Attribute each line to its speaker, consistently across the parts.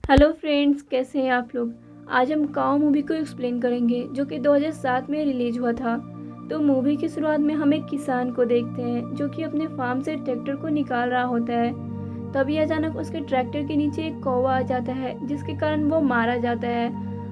Speaker 1: Hello friends, कैसे हैं आप लोग। आज हम काऊ मूवी को एक्सप्लेन करेंगे जो कि 2007 में रिलीज हुआ था। तो मूवी की शुरुआत में हम एक किसान को देखते हैं जो कि अपने फार्म से ट्रैक्टर को निकाल रहा होता है। तभी अचानक उसके ट्रैक्टर के नीचे एक कौवा आ जाता है जिसके कारण वो मारा जाता है।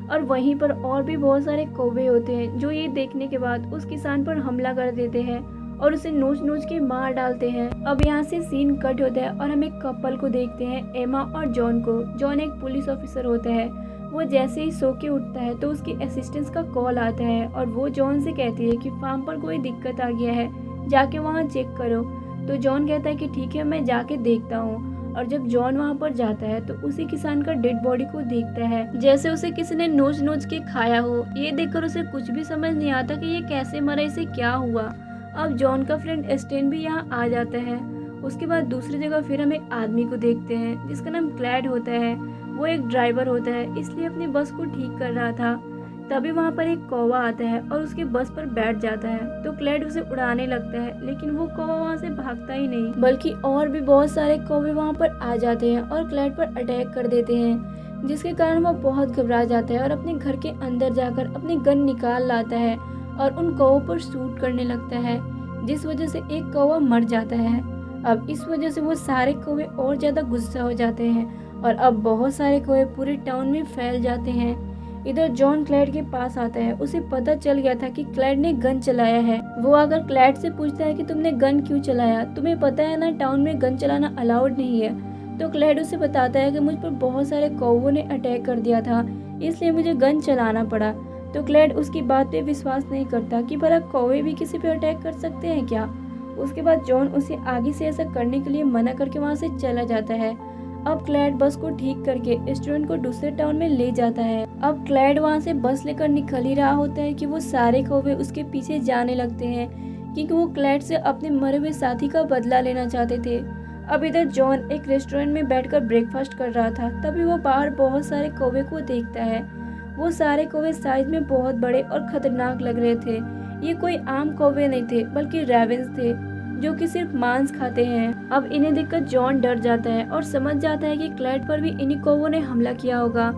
Speaker 1: और वहीं पर और भी बहुत सारे कौवे होते हैं जो ये देखने के बाद उस किसान पर हमला कर देते हैं और उसे नोच नोच के मार डालते हैं। अब यहाँ से सीन कट होता है और हम एक कपल को देखते हैं, एमा और जॉन को। जॉन एक पुलिस ऑफिसर होता है। वो जैसे ही सो के उठता है तो उसकी असिस्टेंस का कॉल आता है और वो जॉन से कहती है कि फार्म पर कोई दिक्कत आ गया है, जाके वहाँ चेक करो। तो जॉन कहता है कि ठीक है, मैं जाके देखता हूँ। और जब जॉन वहाँ पर जाता है तो उसी किसान का डेड बॉडी को देखता है, जैसे उसे किसी ने नोच नोच के खाया हो। ये देखकर उसे कुछ भी समझ नहीं आता कि ये कैसे मरा, इसे क्या हुआ। अब जॉन का फ्रेंड स्टेन भी यहाँ आ जाता है। उसके बाद दूसरी जगह फिर हम एक आदमी को देखते हैं जिसका नाम क्लैड होता है। वो एक ड्राइवर होता है, इसलिए अपनी बस को ठीक कर रहा था। तभी वहाँ पर एक कौवा आता है और उसके बस पर बैठ जाता है। तो क्लैड उसे उड़ाने लगता है, लेकिन वो कौवा वहाँ से भागता ही नहीं, बल्कि और भी बहुत सारे कौवे वहाँ पर आ जाते हैं और क्लैड पर अटैक कर देते हैं, जिसके कारण वो बहुत घबरा जाता है और अपने घर के अंदर जाकर अपनी गन निकाल लाता है और उन कौवों पर शूट करने लगता है, जिस वजह से एक कौवा मर जाता है। अब इस वजह से वो सारे कौवे और ज़्यादा गुस्सा हो जाते हैं और अब बहुत सारे कौवे पूरे टाउन में फैल जाते हैं। इधर जॉन क्लैड के पास आता है। उसे पता चल गया था कि क्लैड ने गन चलाया है। वो अगर क्लैड से पूछता है कि तुमने गन क्यों चलाया, तुम्हें पता है ना टाउन में गन चलाना अलाउड नहीं है। तो क्लैड उसे बताता है कि मुझ पर बहुत सारे कौवों ने अटैक कर दिया था, इसलिए मुझे गन चलाना पड़ा। तो क्लैड उसकी बात पे विश्वास नहीं करता कि भला कौवे भी किसी पे अटैक कर सकते हैं क्या। उसके बाद जॉन उसे आगे से ऐसा करने के लिए मना करके वहाँ से चला जाता है। अब क्लैड बस को ठीक करके स्टूडेंट को दूसरे टाउन में ले जाता है। अब क्लैड वहाँ से बस लेकर निकल ही रहा होता है कि वो सारे कौवे उसके पीछे जाने लगते हैं, क्योंकि वो क्लैड से अपने मरे हुए साथी का बदला लेना चाहते थे। अब इधर जॉन एक रेस्टोरेंट में बैठकर ब्रेकफास्ट कर रहा था। तभी वो बाहर बहुत सारे कौवे को देखता है। वो सारे कौवे साइज में बहुत बड़े और खतरनाक लग रहे थे। ये कोई आम कौवे नहीं थे, बल्कि रेवेंस थे जो कि सिर्फ मांस खाते हैं। अब इन्हें देखकर जॉन डर जाता है और समझ जाता है कि क्लैड पर भी इन्हीं कौवों ने हमला किया होगा।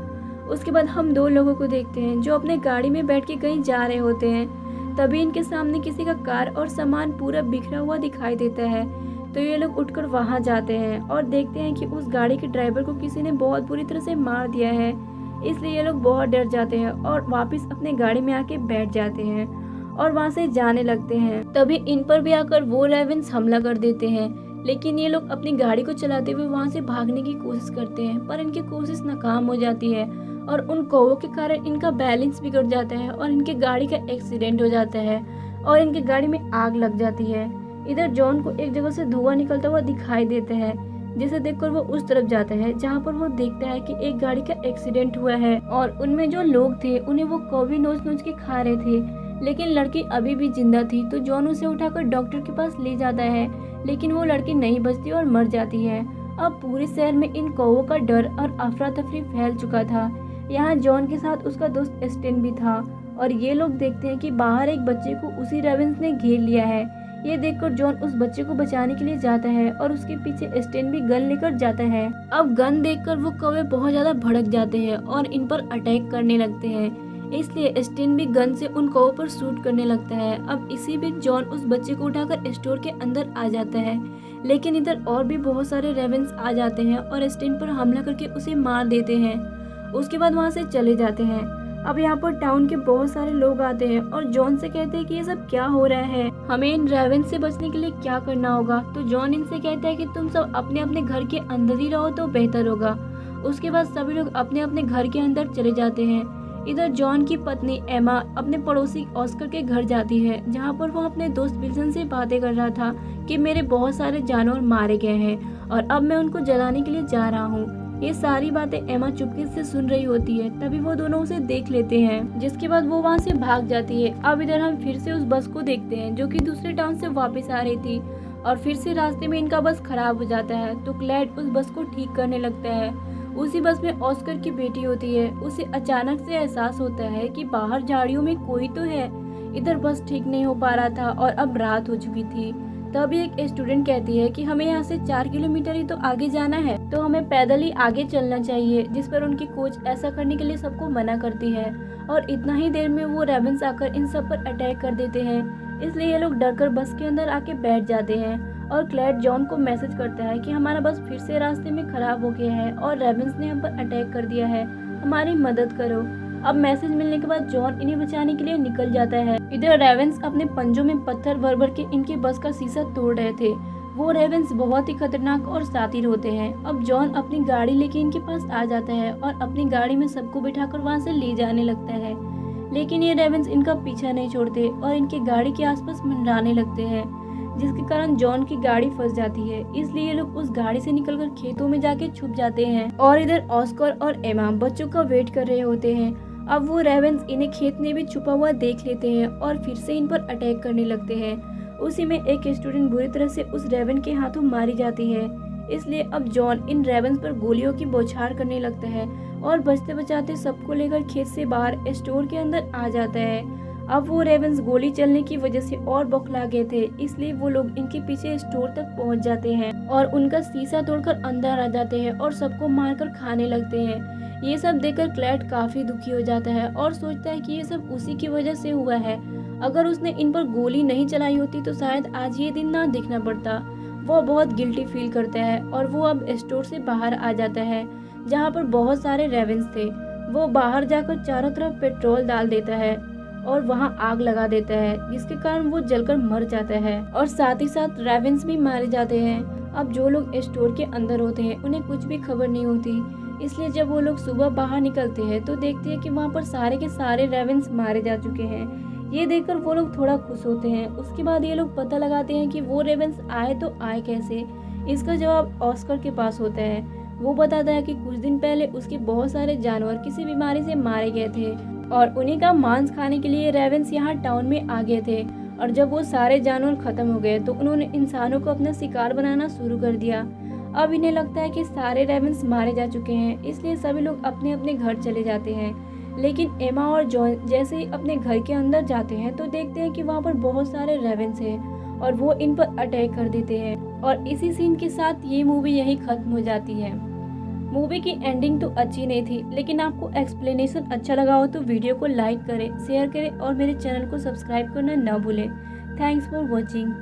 Speaker 1: उसके बाद हम दो लोगों को देखते हैं जो अपने गाड़ी में बैठ के कहीं जा रहे होते हैं। तभी इनके सामने किसी का कार और सामान पूरा बिखरा हुआ दिखाई देता है। तो ये लोग उठकर वहां जाते हैं और देखते हैं कि उस गाड़ी के ड्राइवर को किसी ने बहुत बुरी तरह से मार दिया है। इसलिए ये लोग बहुत डर जाते हैं और वापस अपने गाड़ी में आके बैठ जाते हैं और वहां से जाने लगते हैं। तभी इन पर भी आकर वो रेवेंस हमला कर देते हैं, लेकिन ये लोग अपनी गाड़ी को चलाते हुए वहां से भागने की कोशिश करते हैं, पर इनकी कोशिश नाकाम हो जाती है और उन कौवों के कारण इनका बैलेंस बिगड़ जाता है और इनके गाड़ी का एक्सीडेंट हो जाता है और इनके गाड़ी में आग लग जाती है। इधर जॉन को एक जगह से धुआं निकलता हुआ दिखाई देता है, जिसे देखकर वो उस तरफ जाता है जहाँ पर वो देखता है कि एक गाड़ी का एक्सीडेंट हुआ है और उनमें जो लोग थे उन्हें वो कौवे नोच नोच के खा रहे थे, लेकिन लड़की अभी भी जिंदा थी। तो जॉन उसे उठाकर डॉक्टर के पास ले जाता है, लेकिन वो लड़की नहीं बचती और मर जाती है। अब पूरे शहर में इन कौवों का डर और अफरा तफरी फैल चुका था। यहाँ जॉन के साथ उसका दोस्त स्टेन भी था और ये लोग देखते हैं कि बाहर एक बच्चे को उसी रेवेंस ने घेर लिया है। ये देखकर जॉन उस बच्चे को बचाने के लिए जाता है और उसके पीछे स्टेन भी गन लेकर जाता है। अब गन देखकर वो कौवे बहुत ज्यादा भड़क जाते हैं और इन पर अटैक करने लगते हैं, इसलिए स्टेन भी गन से उन कौवों पर शूट करने लगता है। अब इसी बीच जॉन उस बच्चे को उठाकर स्टोर के अंदर आ जाता है, लेकिन इधर और भी बहुत सारे रेवेंस आ जाते हैं और स्टेन पर हमला करके उसे मार देते हैं। उसके बाद वहाँ से चले जाते हैं। अब यहाँ पर टाउन के बहुत सारे लोग आते हैं और जॉन से कहते हैं कि ये सब क्या हो रहा है, हमें इन रेवेंस से बचने के लिए क्या करना होगा। तो जॉन इनसे कहता है कि तुम सब अपने अपने घर के अंदर ही रहो तो बेहतर होगा। उसके बाद सभी लोग अपने अपने घर के अंदर चले जाते हैं। इधर जॉन की पत्नी एमा अपने पड़ोसी ऑस्कर के घर जाती है, जहाँ पर वो अपने दोस्त विल्सन से बातें कर रहा था कि मेरे बहुत सारे जानवर मारे गए हैं और अब मैं उनको जलाने के लिए जा रहा हूँ। ये सारी बातें एमा चुपके से सुन रही होती है। तभी वो दोनों उसे देख लेते हैं, जिसके बाद वो वहाँ से भाग जाती है। अब इधर हम फिर से उस बस को देखते हैं जो कि दूसरे टाउन से वापस आ रही थी और फिर से रास्ते में इनका बस खराब हो जाता है। तो क्लैड उस बस को ठीक करने लगता है। उसी बस में ऑस्कर की बेटी होती है। उसे अचानक से एहसास होता है कि बाहर झाड़ियों में कोई तो है। इधर बस ठीक नहीं हो पा रहा था और अब रात हो चुकी थी। तभी एक स्टूडेंट कहती है कि हमें यहाँ से 4 किलोमीटर ही तो आगे जाना है, तो हमें पैदल ही आगे चलना चाहिए, जिस पर उनकी कोच ऐसा करने के लिए सबको मना करती है और इतना ही देर में वो रेवेंस आकर इन सब पर अटैक कर देते हैं। इसलिए ये लोग डरकर बस के अंदर आके बैठ जाते हैं और क्लैड जॉन को मैसेज करता है कि हमारा बस फिर से रास्ते में खराब हो गया है और रेवेंस ने हम पर अटैक कर दिया है, हमारी मदद करो। अब मैसेज मिलने के बाद जॉन इन्हें बचाने के लिए निकल जाता है। इधर रेवेंस अपने पंजों में पत्थर भर भर के इनकी बस का शीशा तोड़ रहे थे। वो रेवेंस बहुत ही खतरनाक और शातिर होते हैं। अब जॉन अपनी गाड़ी लेके इनके पास आ जाता है और अपनी गाड़ी में सबको बिठाकर वहाँ से ले जाने लगता है, लेकिन ये रेवेंस इनका पीछा नहीं छोड़ते और इनकी गाड़ी के आसपास मंडराने लगते हैं, जिसके कारण जॉन की गाड़ी फंस जाती है। इसलिए ये लोग उस गाड़ी से निकलकर खेतों में जाके छुप जाते हैं और इधर ऑस्कर और एमा बच्चों का वेट कर रहे होते हैं। अब वो रेवेंस इन्हें खेत में भी छुपा हुआ देख लेते हैं और फिर से इन पर अटैक करने लगते हैं। उसी में एक स्टूडेंट बुरी तरह से उस रेवन के हाथों मारी जाती है। इसलिए अब जॉन इन रेवेंस पर गोलियों की बौछार करने लगता है और बचते बचाते सबको लेकर खेत से बाहर स्टोर के अंदर आ जाता है। अब वो रेवेंस गोली चलने की वजह से और बौखला गए थे, इसलिए वो लोग इनके पीछे स्टोर तक पहुंच जाते हैं और उनका शीशा तोड़कर अंदर आ जाते हैं और सबको मारकर खाने लगते हैं। ये सब देखकर क्लैड काफी दुखी हो जाता है और सोचता है कि ये सब उसी की वजह से हुआ है। अगर उसने इन पर गोली नहीं चलाई होती तो शायद आज ये दिन ना देखना पड़ता। वो बहुत गिल्टी फील करता है और वो अब स्टोर से बाहर आ जाता है जहाँ पर बहुत सारे रेवेंस थे। वो बाहर जाकर चारों तरफ पेट्रोल डाल देता है और वहाँ आग लगा देता है, जिसके कारण वो जलकर मर जाता है और साथ ही साथ रेवेंस भी मारे जाते हैं। अब जो लोग स्टोर के अंदर होते हैं उन्हें कुछ भी खबर नहीं होती, इसलिए जब वो लोग सुबह बाहर निकलते हैं तो देखते हैं कि वहाँ पर सारे के सारे रेवेंस मारे जा चुके हैं। ये देखकर वो लोग थोड़ा खुश होते हैं। उसके बाद ये लोग पता लगाते हैं कि वो रेवेंस आए तो आए कैसे। इसका जवाब ऑस्कर के पास होता है। वो बताता है कि कुछ दिन पहले उसके बहुत सारे जानवर किसी बीमारी से मारे गए थे और उन्हीं का मांस खाने के लिए रेवेंस यहाँ टाउन में आ गए थे, और जब वो सारे जानवर खत्म हो गए तो उन्होंने इंसानों को अपना शिकार बनाना शुरू कर दिया। अब इन्हें लगता है कि सारे रेवेंस मारे जा चुके हैं, इसलिए सभी लोग अपने अपने घर चले जाते हैं। लेकिन एमा और जॉन जैसे ही अपने घर के अंदर जाते हैं तो देखते हैं कि वहाँ पर बहुत सारे रेवेंस हैं और वो इन पर अटैक कर देते हैं। और इसी सीन के साथ ये मूवी यही खत्म हो जाती है। मूवी की एंडिंग तो अच्छी नहीं थी, लेकिन आपको एक्सप्लेनेशन अच्छा लगा हो तो वीडियो को लाइक करें, शेयर करें और मेरे चैनल को सब्सक्राइब करना ना भूलें। Thanks for watching.